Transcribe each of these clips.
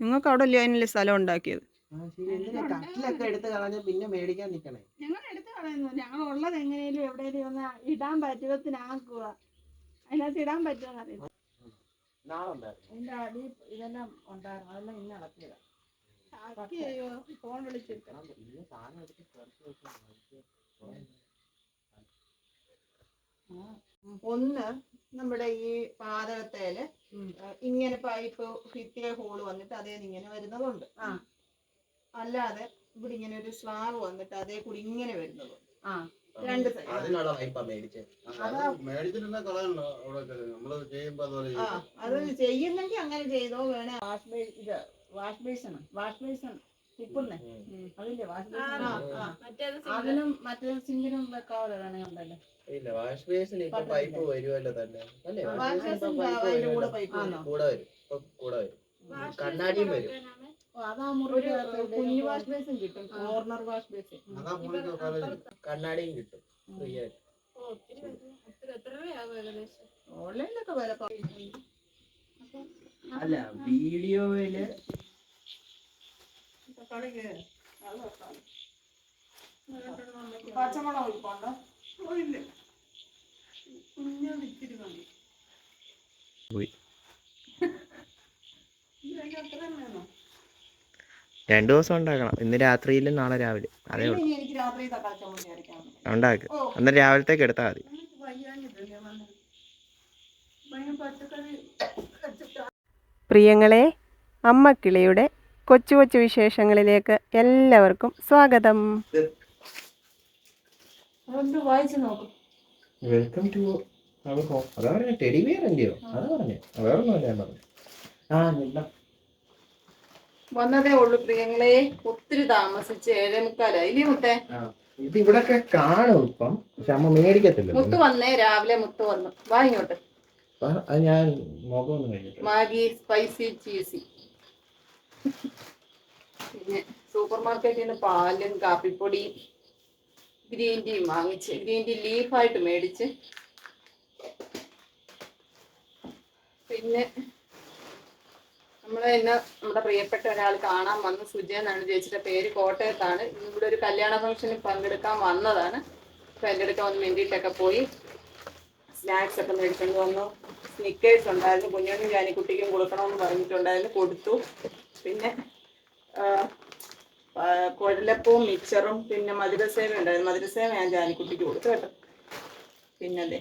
നിങ്ങൾക്ക് അവിടെ അല്ലേ അതിനുള്ള സ്ഥലം ഉണ്ടാക്കിയത്? കട്ടിലൊക്കെ എടുത്ത് കളഞ്ഞ പിന്നെ മേടിക്കാൻ നിക്കണേ. ഞങ്ങൾ എടുത്ത് കളയുന്നു. ഞങ്ങൾ ഉള്ളത് എങ്ങനെയും എവിടെയും ഒന്ന് ഇടാൻ പറ്റുവത്തിനാക്കുക. അതിനകത്ത് ഇടാൻ പറ്റുമെന്ന് അറിയില്ല. അതിന്റെ അടി ഇതെല്ലാം ഉണ്ടായിരുന്നു, അതെല്ലാം ഇന്ന് അടക്കിയതാ. ഫോൺ വിളിച്ചിട്ട് ഒന്ന് നമ്മുടെ ഈ പാതകത്തേല് ഇങ്ങനെ പൈപ്പ് ഭിത്തിയ ഹോള് വന്നിട്ട് അതേ ഇങ്ങനെ വരുന്നതുണ്ട്. അല്ലാതെ ഇവിടെ ഇങ്ങനെ ഒരു സ്ലാബ് വന്നിട്ട് അതേ കൂടി ഇങ്ങനെ വരുന്നതുണ്ട്. രണ്ട് സൈഡ് അത് ചെയ്യുന്നെങ്കിൽ അങ്ങനെ ചെയ്തോ. വേണേ വാഷ് ബേസൺ ഉപ്പുന്നേ അതില്ലേ വാഷ് ബേസൺ, അതിനും മറ്റേ സിങ്കിനും വെക്കാതെ വേണേ ഉണ്ടല്ലോ. ഇല്ല, വാഷ് ബേസിന് ഇപ്പൊ പൈപ്പ് വരുമല്ലോ തന്നെ. അല്ലേ, കൂടെ വരും. കണ്ണാടിയും വരും. അതാ മുറി കുഞ്ഞു വാഷ് ബേസും കിട്ടും, കോർണർ വാഷ് ബേസും. കണ്ണാടിയും കിട്ടും. ഓൺലൈനിലൊക്കെ വില അല്ല, വീഡിയോയില് പച്ചമുളക് ഇരിപ്പുണ്ടോ? കുഞ്ഞിത്തിരി മതി. രണ്ടു ദിവസം ഉണ്ടാക്കണം. ഇന്ന് രാത്രിയിലും നാളെ രാവിലെ. അതേ ഉള്ളൂ. ഉണ്ടാക്കുക. അന്നേരം രാവിലത്തേക്ക് എടുത്താൽ മതി. പ്രിയങ്ങളെ, അമ്മക്കിളിയുടെ കൊച്ചു കൊച്ചു വിശേഷങ്ങളിലേക്ക് എല്ലാവർക്കും സ്വാഗതം. Welcome to our home. അതാ പറഞ്ഞ ടെഡി ബിയർ അല്ലയോ? അതാ പറഞ്ഞേ, വേറൊന്നുമല്ല ഞാൻ പറഞ്ഞു. വന്നതേ ഉള്ളു പ്രിയങ്ങളെ. ഒത്തിരി താമസിച്ച് 7:45 ഇല്ലേ മുത്തേ? ഇത് ഇവിടൊക്കെ കാണും ഇപ്പം, പക്ഷെ അമ്മ മേടിക്കത്തില്ല. മുത്ത് വന്നേ, രാവിലെ മുത്ത് വന്നു. വാ ഇങ്ങോട്ട്. അത് ഞാൻ മുഖമൊന്നും കഴിഞ്ഞിട്ട്. Maggi spicy cheesy. പിന്നെ സൂപ്പർ മാർക്കറ്റിൽ നിന്ന് പാലും കാപ്പിപ്പൊടിയും ഗ്രീൻ ടീയും വാങ്ങിച്ച്, ഗ്രീൻ ടീ ലീഫായിട്ട് മേടിച്ച്. പിന്നെ ഇന്ന് നമ്മുടെ പ്രിയപ്പെട്ട ഒരാൾ കാണാൻ വന്ന്. സുജയ എന്നാണ് ചേച്ചിയുടെ പേര്. കോട്ടയത്താണ്. ഇവിടെ ഒരു കല്യാണ ഫംഗ്ഷനിൽ പങ്കെടുക്കാൻ വന്നതാണ്. പങ്കെടുക്കാൻ വന്ന് വേണ്ടിയിട്ടൊക്കെ പോയി. സ്നാക്സ് ഒക്കെ മേടിച്ചുകൊണ്ട് വന്നു. സ്നിക്കേഴ്സ് ഉണ്ടായിരുന്നു, കുഞ്ഞോനും ജാനിക്കുട്ടിക്കും കൊടുക്കണമെന്ന് പറഞ്ഞിട്ടുണ്ടായിരുന്നു, കൊടുത്തു. പിന്നെ കുഴലപ്പവും മിക്സറും പിന്നെ മധുരസേവ ഉണ്ടായിരുന്നു. മധുരസേവ ഞാൻ ജാനിക്കുട്ടിക്ക് കൊടുത്തു കേട്ടോ. പിന്നല്ലേ,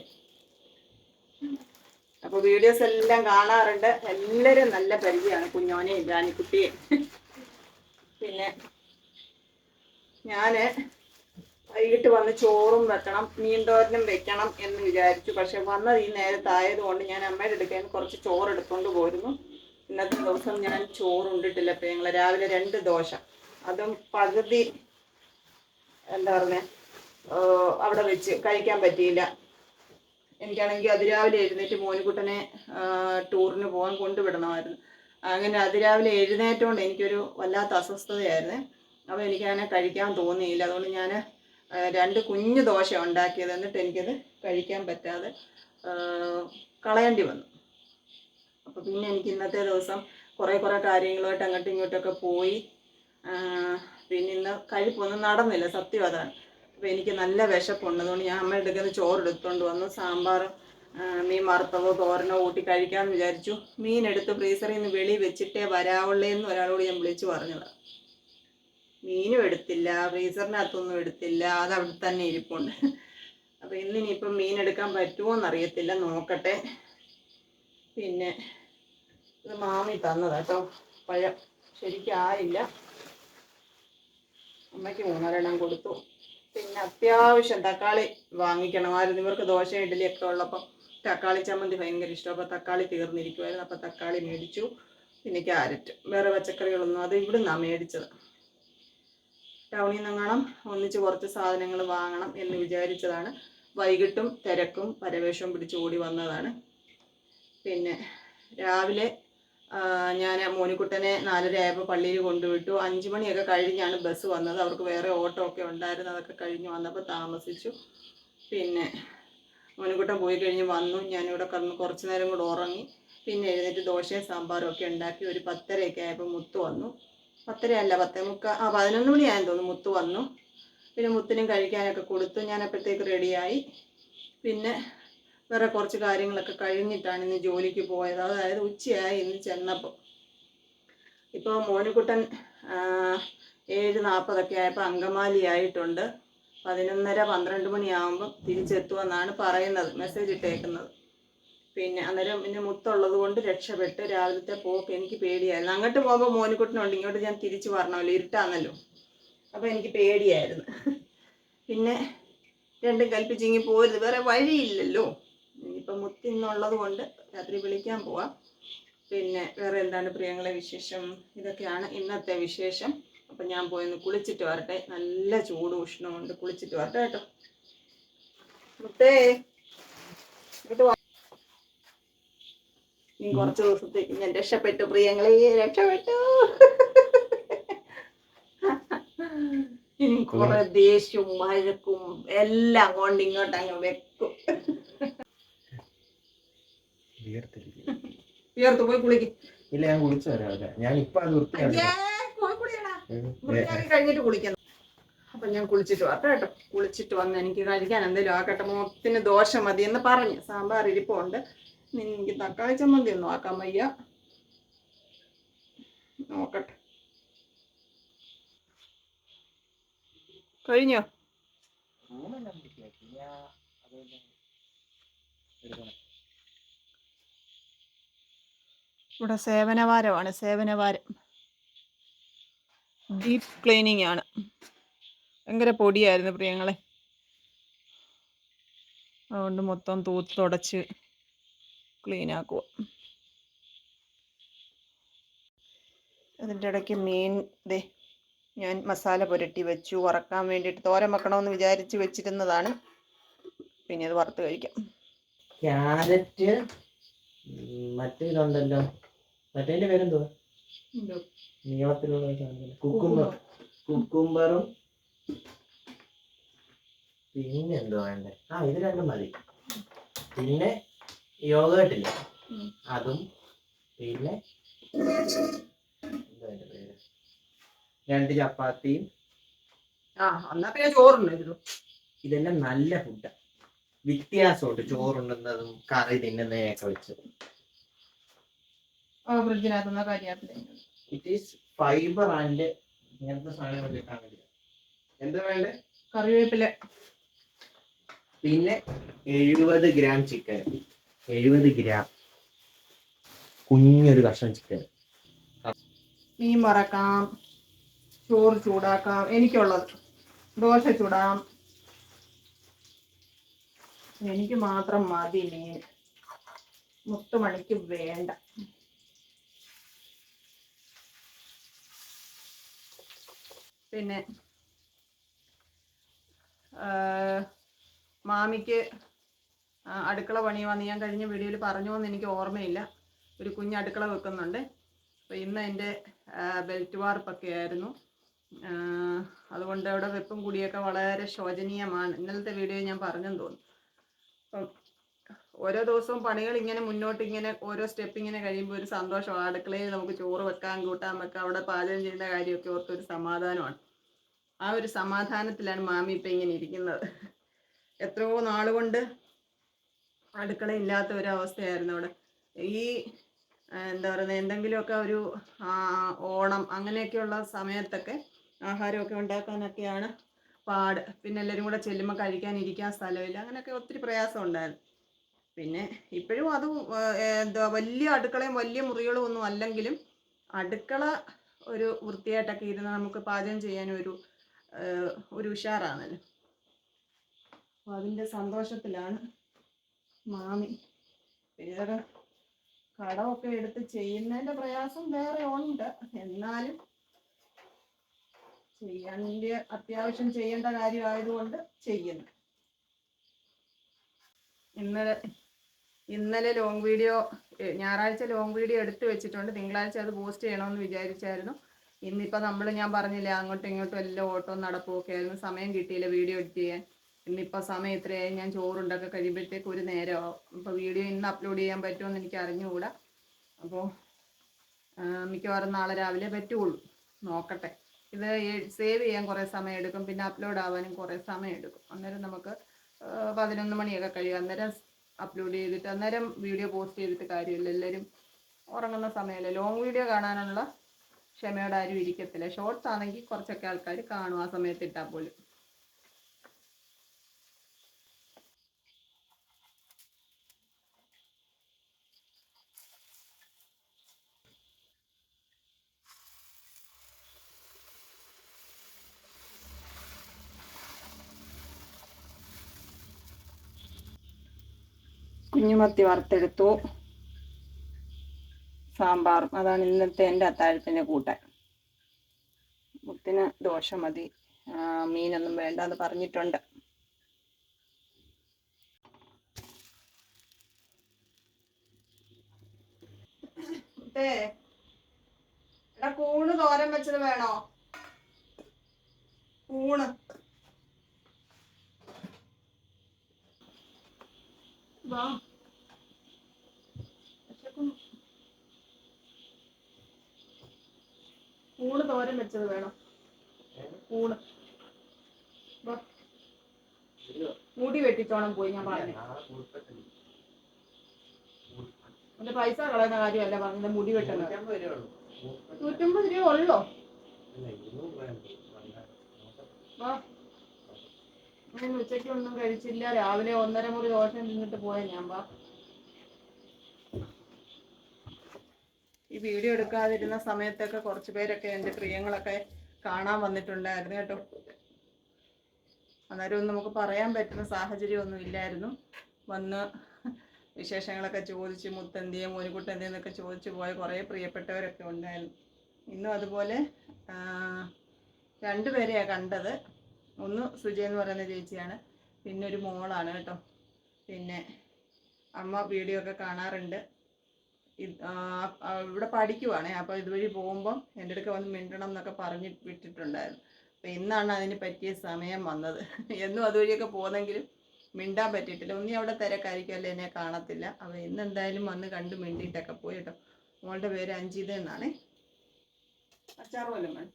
അപ്പൊ വീഡിയോസ് എല്ലാം കാണാറുണ്ട്. എല്ലാവരും നല്ല പരിചയമാണ്, കുഞ്ഞോനെയും ജാനിക്കുട്ടിയും. പിന്നെ ഞാന് വൈകിട്ട് വന്ന് ചോറും വെക്കണം, മീൻതോരനും വെക്കണം എന്ന് വിചാരിച്ചു. പക്ഷെ വന്നത് ഈ നേരത്തായത് കൊണ്ട് ഞാൻ അമ്മയുടെ അടുക്കൽ കുറച്ച് ചോറ് എടുത്തുകൊണ്ട് പോയിരുന്നു. ഇന്നത്തെ ദിവസം ഞാൻ ചോറുണ്ടിട്ടില്ല. ഇപ്പം ഞങ്ങൾ രാവിലെ 2 ദോശ, അതും പകുതി എന്താ പറഞ്ഞേ അവിടെ വെച്ച് കഴിക്കാൻ പറ്റിയില്ല. എനിക്കാണെങ്കിൽ അതിരാവിലെ എഴുന്നേറ്റ് മോനിക്കുട്ടനെ ടൂറിന് പോകാൻ കൊണ്ടുവിടണമായിരുന്നു. അങ്ങനെ അതിരാവിലെ എഴുന്നേറ്റോണ്ട് എനിക്കൊരു വല്ലാത്ത അസ്വസ്ഥതയായിരുന്നു. അപ്പോൾ എനിക്കങ്ങനെ കഴിക്കാൻ തോന്നിയില്ല. അതുകൊണ്ട് ഞാൻ 2 കുഞ്ഞു ദോശ ഉണ്ടാക്കിയത്. എന്നിട്ട് എനിക്കത് കഴിക്കാൻ പറ്റാതെ കളയേണ്ടി വന്നു. അപ്പോൾ പിന്നെ എനിക്ക് ഇന്നത്തെ ദിവസം കുറേ കാര്യങ്ങളുമായിട്ട് അങ്ങോട്ടും ഇങ്ങോട്ടൊക്കെ പോയി. പിന്നെ ഇന്ന് കഴിപ്പൊന്നും നടന്നില്ല, സത്യം അതാണ്. അപ്പോൾ എനിക്ക് നല്ല വിശപ്പുണ്ട്. അതുകൊണ്ട് ഞാൻ അമ്മയുടെ അടുക്കൽ ചോറ് എടുത്തുകൊണ്ട് വന്നു. സാമ്പാറും മീൻ വറുത്തതോ തോരനോ കൂട്ടി കഴിക്കാമെന്ന് വിചാരിച്ചു. മീൻ എടുത്ത് ഫ്രീസറിൽ നിന്ന് വെളിയിൽ വെച്ചിട്ടേ വരാവുള്ളേന്ന് ഒരാളോട് ഞാൻ വിളിച്ചു പറഞ്ഞതാണ്. മീനും എടുത്തില്ല, ഫ്രീസറിനകത്തൊന്നും എടുത്തില്ല, അത് അവിടെ തന്നെ ഇരിപ്പുണ്ട്. അപ്പോൾ ഇന്നിനിയിപ്പം മീൻ എടുക്കാൻ പറ്റുമോ എന്നറിയത്തില്ല, നോക്കട്ടെ. പിന്നെ ഇത് മാമി തന്നതാട്ടോ, പഴം ശരിക്കായില്ല. അമ്മയ്ക്ക് 3 കൊടുത്തു. പിന്നെ അത്യാവശ്യം തക്കാളി വാങ്ങിക്കണമായിരുന്നു. ഇവർക്ക് ദോശ ഇഡ്ഡലിയൊക്കെ ഉള്ളപ്പം തക്കാളി ചമ്മന്തി ഭയങ്കര ഇഷ്ടം. അപ്പോൾ തക്കാളി തീർന്നിരിക്കുമായിരുന്നു. അപ്പോൾ തക്കാളി മേടിച്ചു. പിന്നെ ക്യാരറ്റ്, വേറെ പച്ചക്കറികളൊന്നും അത് ഇവിടുന്നാണ് മേടിച്ചത്. ടൗണിൽ നിന്നെങ്ങാണം ഒന്നിച്ച് കുറച്ച് സാധനങ്ങൾ വാങ്ങണം എന്ന് വിചാരിച്ചതാണ്. വൈകിട്ടും തിരക്കും പരവേഷവും പിടിച്ച് ഓടി വന്നതാണ്. പിന്നെ രാവിലെ ഞാൻ മോനിക്കുട്ടനെ 4:30 ആയപ്പോൾ പള്ളിയിൽ കൊണ്ടുവിട്ടു. 5 മണിയൊക്കെ കഴിഞ്ഞാണ് ബസ് വന്നത്. അവർക്ക് വേറെ ഓട്ടോ ഒക്കെ ഉണ്ടായിരുന്നു. അതൊക്കെ കഴിഞ്ഞ് വന്നപ്പോൾ താമസിച്ചു. പിന്നെ മോനിക്കുട്ടൻ പോയി കഴിഞ്ഞ് വന്നു. ഞാനിവിടെ കുറച്ച് നേരം കൂടെ ഉറങ്ങി. പിന്നെ എഴുന്നേറ്റ് ദോശയും സാമ്പാറും ഒക്കെ ഉണ്ടാക്കി ഒരു 10:30 ആയപ്പോൾ മുത്ത് വന്നു. 10:30 അല്ല 10:45 11 മണിയായെന്ന് തോന്നുന്നു മുത്ത് വന്നു. പിന്നെ മുത്തിനും കഴിക്കാനൊക്കെ കൊടുത്തു. ഞാൻ അപ്പോഴത്തേക്ക് റെഡിയായി. പിന്നെ വേറെ കുറച്ച് കാര്യങ്ങളൊക്കെ കഴിഞ്ഞിട്ടാണ് ഇന്ന് ജോലിക്ക് പോയത്. അതായത് ഉച്ചയായി ഇന്ന് ചെന്നപ്പോൾ. ഇപ്പോൾ മോനുകുട്ടൻ 7:40 ആയപ്പോൾ അങ്കമാലി ആയിട്ടുണ്ട്. 11:30 12 മണിയാകുമ്പം തിരിച്ചെത്തുമെന്നാണ് പറയുന്നത്, മെസ്സേജ് ഇട്ടേക്കുന്നത്. പിന്നെ അന്നേരം പിന്നെ മുത്തുള്ളത് കൊണ്ട് രക്ഷപ്പെട്ട്. രാവിലത്തെ പോക്ക് എനിക്ക് പേടിയായിരുന്നു. അങ്ങോട്ട് പോകുമ്പോൾ മോനുകുട്ടനുണ്ട്, ഇങ്ങോട്ട് ഞാൻ തിരിച്ചു വരണമല്ലോ, ഇരുട്ടാന്നല്ലോ, അപ്പോൾ എനിക്ക് പേടിയായിരുന്നു. പിന്നെ രണ്ടും കൽപ്പിച്ചിങ്ങി പോരുത്, വേറെ വഴിയില്ലല്ലോ. ഇനിയിപ്പം മുത്തിന്നുള്ളത് കൊണ്ട് രാത്രി വിളിക്കാൻ പോവാം. പിന്നെ വേറെ എന്താണ് പ്രിയങ്ങളെ വിശേഷം? ഇതൊക്കെയാണ് ഇന്നത്തെ വിശേഷം. അപ്പം ഞാൻ പോയി കുളിച്ചിട്ട് വരട്ടെ. നല്ല ചൂട് ഉഷ്ണമുണ്ട്. കുളിച്ചിട്ട് വരട്ടെ കേട്ടോ. മുത്തേ ഇങ്ങോട്ട് വാ. ഇനി കുറച്ച് ദിവസത്തേക്ക് ഞാൻ രക്ഷപ്പെട്ടു പ്രിയങ്ങളെ, രക്ഷപ്പെട്ടു. ഇനി കുറെ ദേഷ്യവും വഴക്കും എല്ലാം കൊണ്ട് ഇങ്ങോട്ട് അങ്ങ് വെക്കും. വിയർത്ത് പോയി കുളിക്കും. ഇല്ല, ഞാൻ കുളിച്ചു വരാം. ഞാൻ ഇപ്പൊ അത് വൃത്തിയാക്കി കഴിഞ്ഞിട്ട് കുളിക്കണം. അപ്പൊ ഞാൻ കുളിച്ചിട്ട് വരട്ടെ കേട്ടോ. കുളിച്ചിട്ട് വന്ന് എനിക്ക് കഴിക്കാൻ എന്തെങ്കിലും ആക്കട്ടെ. മുത്തിന് ദോശ മതി എന്ന് പറഞ്ഞു. സാമ്പാർ ഇരിപ്പുണ്ട്. എനിക്ക് തക്കാളി ചമ്മന്തി ഒന്നും ആക്കാൻ വയ്യ. നോക്കട്ടെ. കഴിഞ്ഞോ? ഇവിടെ സേവനവാരമാണ്. സേവനവാരം ഡീപ്പ് ക്ലീനിങ് ആണ്. ഭയങ്കര പൊടിയായിരുന്നു പ്രിയങ്ങളെ. അതുകൊണ്ട് മൊത്തം തൂത്ത് തുടച്ച് ക്ലീൻ ആക്കുക. അതിൻ്റെ ഇടയ്ക്ക് മീൻ ഞാൻ മസാല പുരട്ടി വെച്ചു. വറക്കാൻ വേണ്ടിയിട്ട് തോരൻ വെക്കണമെന്ന് വിചാരിച്ച് വെച്ചിരുന്നതാണ്. പിന്നെ അത് വറുത്ത് കഴിക്കാം. ക്യാരറ്റ്, മറ്റേ ഇതുണ്ടല്ലോ, മറ്റേന്റെ പേരെന്തുവാ, നീളത്തിലുള്ള കുക്കുംബറും പിന്നെ എന്തുവാ വേണ്ടേ? ഇത് രണ്ടും മതി. പിന്നെ യോഗട്ടില്ല, അതും. പിന്നെ എന്താ അതിന്റെ പേര്, 2 ചപ്പാത്തിയും. എന്നാ പിന്നെ ചോറുണ്ടായിരുന്നു. ഇതെല്ലാം നല്ല ഫുഡാ. വ്യത്യാസമുണ്ട് ചോറുണ്ടുന്നതും കറി തിന്നുന്നതിനൊക്കെ വെച്ച്. ഫ്രിഡ്ജിനകത്തുനിന്ന് കരിയാപ്പില. ഇറ്റ് ഈസ് ഫൈബർ ആൻഡ് ഇങ്ങനത്തെ സാധനങ്ങൾ കിട്ടാൻ വേണ്ടി. എന്താ വേണ്ടേ? കറിവേപ്പില. പിന്നെ 70 ഗ്രാം ചിക്കൻ. 70 ഗ്രാം കുഞ്ഞൊരു കഷ്ണം ചിക്കൻ. മീൻ വറക്കാം, ചോറ് ചൂടാക്കാം, എനിക്കുള്ളത് ദോശ ചൂടാം. എനിക്ക് മാത്രം മതി മീൻ, മുത്തുമണിക്ക് വേണ്ട. പിന്നെ മാമിക്ക് അടുക്കള പണി വന്ന് ഞാൻ കഴിഞ്ഞ വീഡിയോയിൽ പറഞ്ഞോന്ന് എനിക്ക് ഓർമ്മയില്ല. ഒരു കുഞ്ഞ് അടുക്കള വെക്കുന്നുണ്ട്. അപ്പോൾ ഇന്ന് എൻ്റെ ബെൽറ്റ് വാർപ്പൊക്കെ ആയിരുന്നു. അതുകൊണ്ട് അവിടെ വെപ്പും കുടിയൊക്കെ വളരെ ശോചനീയമാണ്. ഇന്നലത്തെ വീഡിയോ ഞാൻ പറഞ്ഞെന്ന് തോന്നുന്നു. അപ്പം ഓരോ ദിവസവും പണികൾ ഇങ്ങനെ മുന്നോട്ട് ഇങ്ങനെ ഓരോ സ്റ്റെപ്പ് ഇങ്ങനെ കഴിയുമ്പോൾ ഒരു സന്തോഷമാണ്. അടുക്കളയിൽ നമുക്ക് ചോറ് വെക്കാൻ, കൂട്ടാൻ വെക്കാം, അവിടെ പാചകം ചെയ്യുന്ന കാര്യമൊക്കെ ഓർത്തൊരു സമാധാനമാണ്. ആ ഒരു സമാധാനത്തിലാണ് മാമി ഇപ്പം ഇങ്ങനെ ഇരിക്കുന്നത്. എത്രയോ നാളുകൊണ്ട് അടുക്കളയില്ലാത്ത ഒരവസ്ഥയായിരുന്നു അവിടെ. ഈ എന്താ പറയുന്നത്, എന്തെങ്കിലുമൊക്കെ ഒരു ഓണം അങ്ങനെയൊക്കെയുള്ള സമയത്തൊക്കെ ആഹാരമൊക്കെ ഉണ്ടാക്കാനൊക്കെയാണ് പാട്. പിന്നെ എല്ലാവരും കൂടെ ചെല്ലുമ്പോൾ കഴിക്കാനിരിക്കാൻ സ്ഥലമില്ല. അങ്ങനെയൊക്കെ ഒത്തിരി പ്രയാസം ഉണ്ടായിരുന്നു. പിന്നെ ഇപ്പോഴും അത് എന്താ വലിയ അടുക്കളയും വലിയ മുറികളും ഒന്നും അല്ലെങ്കിലും അടുക്കള ഒരു വൃത്തിയായിട്ടൊക്കെ ഇരുന്ന് നമുക്ക് പാചകം ചെയ്യാനും ഒരു ഉഷാറാണല്ലോ. അപ്പോൾ അതിൻ്റെ സന്തോഷത്തിലാണ് മാമി. പിന്നെ കടമൊക്കെ എടുത്ത് ചെയ്യുന്നതിൻ്റെ പ്രയാസം വേറെ ഉണ്ട്. എന്നാലും അത്യാവശ്യം ചെയ്യേണ്ട കാര്യമായതുകൊണ്ട് ചെയ്യുന്നു. ഇന്നലെ ലോങ് വീഡിയോ, ഞായറാഴ്ച ലോങ് വീഡിയോ എടുത്ത് വെച്ചിട്ടുണ്ട്. തിങ്കളാഴ്ച അത് പോസ്റ്റ് ചെയ്യണമെന്ന് വിചാരിച്ചായിരുന്നു. ഇന്നിപ്പോൾ ഞാൻ പറഞ്ഞില്ലേ, അങ്ങോട്ടും ഇങ്ങോട്ടും എല്ലാം ഓട്ടവും നടപ്പും ഒക്കെ ആയിരുന്നു. സമയം കിട്ടിയില്ല വീഡിയോ എഡിറ്റ് ചെയ്യാൻ. ഇന്നിപ്പോൾ സമയം ഇത്രയായി. ഞാൻ ചോറുണ്ടൊക്കെ കഴിയുമ്പോഴത്തേക്ക് ഒരു നേരമാവും. അപ്പോൾ വീഡിയോ ഇന്ന് അപ്ലോഡ് ചെയ്യാൻ പറ്റുമെന്ന് എനിക്ക് അറിഞ്ഞുകൂടാ. അപ്പോൾ മിക്കവാറും നാളെ രാവിലെ പറ്റുള്ളൂ. നോക്കട്ടെ. ഇത് സേവ് ചെയ്യാൻ കുറേ സമയം എടുക്കും, പിന്നെ അപ്ലോഡ് ആവാനും കുറേ സമയം എടുക്കും. അന്നേരം നമുക്ക് 11 മണിയൊക്കെ കഴിയും. അന്നേരം അപ്ലോഡ് ചെയ്തിട്ട് അന്നേരം വീഡിയോ പോസ്റ്റ് ചെയ്തിട്ട് കാര്യമില്ല. എല്ലാവരും ഉറങ്ങുന്ന സമയമല്ലേ. ലോങ് വീഡിയോ കാണാനുള്ള ക്ഷമയോടെ ആരും ഇരിക്കത്തില്ല. ഷോർട്സ് ആണെങ്കിൽ കുറച്ചൊക്കെ ആൾക്കാർ കാണും ആ സമയത്ത് ഇട്ടാൽ പോലും. കുഞ്ഞുമത്തി വറുത്തെടുത്തു. സാമ്പാറും. അതാണ് ഇന്നത്തെ എൻ്റെ അത്താഴത്തിന് കൂട്ടാൻ. മുത്തിന് ദോശ മതി, മീനൊന്നും വേണ്ടെന്ന് പറഞ്ഞിട്ടുണ്ട്. എടാ, കൂണ് തോരൻ വെച്ചത് വേണോ? കൂണ് വാ. കൂണ് തോരൻ വെച്ചത് വേണം. കൂണ് മുടി വെട്ടിച്ചോണം പോയി ഞാൻ പറഞ്ഞു. എന്റെ പൈസ കളയുന്ന കാര്യമല്ല പറഞ്ഞത്, മുടി വെട്ടുന്നത്. 150 രൂപ ഉള്ളോ? ഞാൻ ഉച്ചയ്ക്ക് ഒന്നും കഴിച്ചില്ല. രാവിലെ 1.5 മുറി ദോശ തിന്നിട്ട് പോയ ഞാൻ. ഈ വീഡിയോ എടുക്കാതിരുന്ന സമയത്തൊക്കെ കുറച്ച് പേരൊക്കെ എൻ്റെ പ്രിയങ്ങളൊക്കെ കാണാൻ വന്നിട്ടുണ്ടായിരുന്നു കേട്ടോ. അന്നേരം നമുക്ക് പറയാൻ പറ്റുന്ന സാഹചര്യമൊന്നും ഇല്ലായിരുന്നു. വന്ന് വിശേഷങ്ങളൊക്കെ ചോദിച്ച് മുത്തെന്തിയെ മോനിക്കുട്ടെന്തിയെന്നൊക്കെ ചോദിച്ചു പോയ കുറേ പ്രിയപ്പെട്ടവരൊക്കെ ഉണ്ടായിരുന്നു. ഇന്നും അതുപോലെ 2 പേരെയാണ് കണ്ടത്. ഒന്ന് സുജയ എന്ന് പറയുന്ന ചേച്ചിയാണ്, പിന്നെ ഒരു മോളാണ് കേട്ടോ. പിന്നെ അമ്മ വീഡിയോ ഒക്കെ കാണാറുണ്ട്. ഇവിടെ പഠിക്കുവാണേ. അപ്പോൾ ഇതുവഴി പോകുമ്പം എൻ്റെ അടുക്ക വന്ന് മിണ്ടണം എന്നൊക്കെ പറഞ്ഞ് വിട്ടിട്ടുണ്ടായിരുന്നു. അപ്പോൾ ഇന്നാണ് അതിന് പറ്റിയ സമയം വന്നത്. എന്നും അതുവഴിയൊക്കെ പോകുന്നെങ്കിലും മിണ്ടാൻ പറ്റിയിട്ടില്ല. ഒന്നി അവിടെ തിരക്കായിരിക്കുമല്ലോ, എന്നെ കാണത്തില്ല. അപ്പോൾ ഇന്ന് എന്തായാലും വന്ന് കണ്ട് മിണ്ടിയിട്ടൊക്കെ പോയി കേട്ടോ. മോളുടെ പേര് അഞ്ജിത എന്നാണേ. അച്ചാർ പോലും വേണം.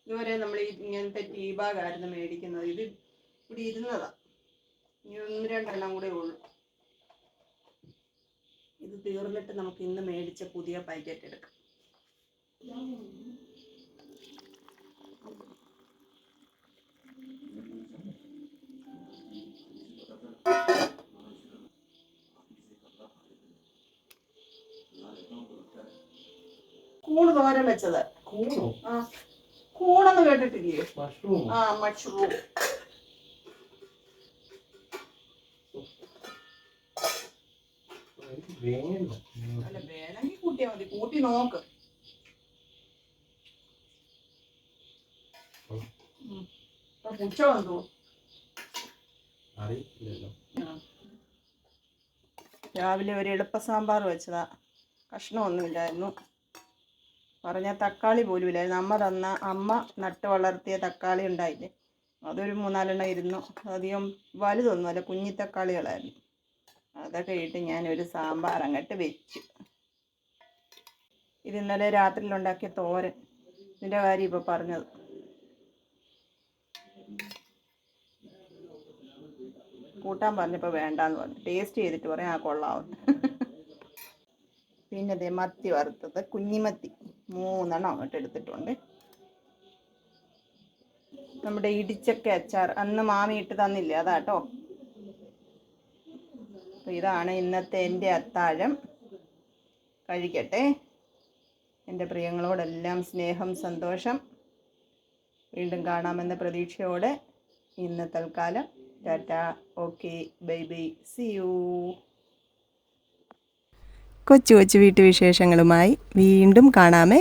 ഇതുവരെ നമ്മൾ ഇങ്ങനത്തെ ടീ ബാഗായിരുന്നു മേടിക്കുന്നത്. ഇത് ഇവിടെ ഇരുന്നതാ. ഇനി 1-2 എണ്ണം കൂടെ ഉള്ളൂ. ഇത് തീർന്നിട്ട് നമുക്ക് ഇന്ന് മേടിച്ച പുതിയ പാക്കറ്റ് എടുക്കാം. കൂണ് തോരൻ വെച്ചത്. കൂണെന്ന് കേട്ടിട്ടില്ലേ? മഷ്റൂം. അല്ല, വേണമെങ്കിൽ കൂട്ടിയാ മതി. കൂട്ടി നോക്ക്. പുച്ച വന്നു രാവിലെ ഒരു എളുപ്പ സാമ്പാർ വെച്ചതാ. കഷ്ണമൊന്നുമില്ലായിരുന്നു. പറഞ്ഞാൽ തക്കാളി പോലും ഇല്ലായിരുന്നു. അമ്മ നട്ട് വളർത്തിയ തക്കാളി ഉണ്ടായില്ലേ, അതൊരു 3-4 എണ്ണം ഇരുന്നു. അധികം വലുതൊന്നുമല്ല, കുഞ്ഞി തക്കാളികളായിരുന്നു. അതൊക്കെ ഇട്ട് ഞാനൊരു സാമ്പാർ അങ്ങോട്ട് വെച്ചു. ഇത് ഇന്നലെ രാത്രിയിലുണ്ടാക്കിയ തോരൻ. ഇതിൻ്റെ കാര്യം ഇപ്പോൾ പറഞ്ഞത്. കൂട്ടാൻ പറഞ്ഞപ്പോൾ വേണ്ടാന്ന് പറഞ്ഞു. ടേസ്റ്റ് ചെയ്തിട്ട് പറയാം കൊള്ളാവുന്നു. പിന്നെ ദേ മത്തി വറുത്തത്, കുഞ്ഞിമത്തി 3 എണ്ണം അങ്ങോട്ട് എടുത്തിട്ടുണ്ട്. നമ്മുടെ ഇടിച്ചക്ക അച്ചാർ അന്ന് മാമി ഇട്ട് തന്നില്ലേ, അതാട്ടോ. അപ്പോൾ ഇതാണ് ഇന്നത്തെ എൻ്റെ അത്താഴം. കഴിക്കട്ടെ. എൻ്റെ പ്രിയങ്ങളോടെല്ലാം സ്നേഹം, സന്തോഷം. വീണ്ടും കാണാമെന്ന പ്രതീക്ഷയോടെ ഇന്ന് തൽക്കാലം tata. Okay, bye bye, see you. കൊച്ചു കൊച്ചു വീട്ടുവിശേഷങ്ങളുമായി വീണ്ടും കാണാമേ.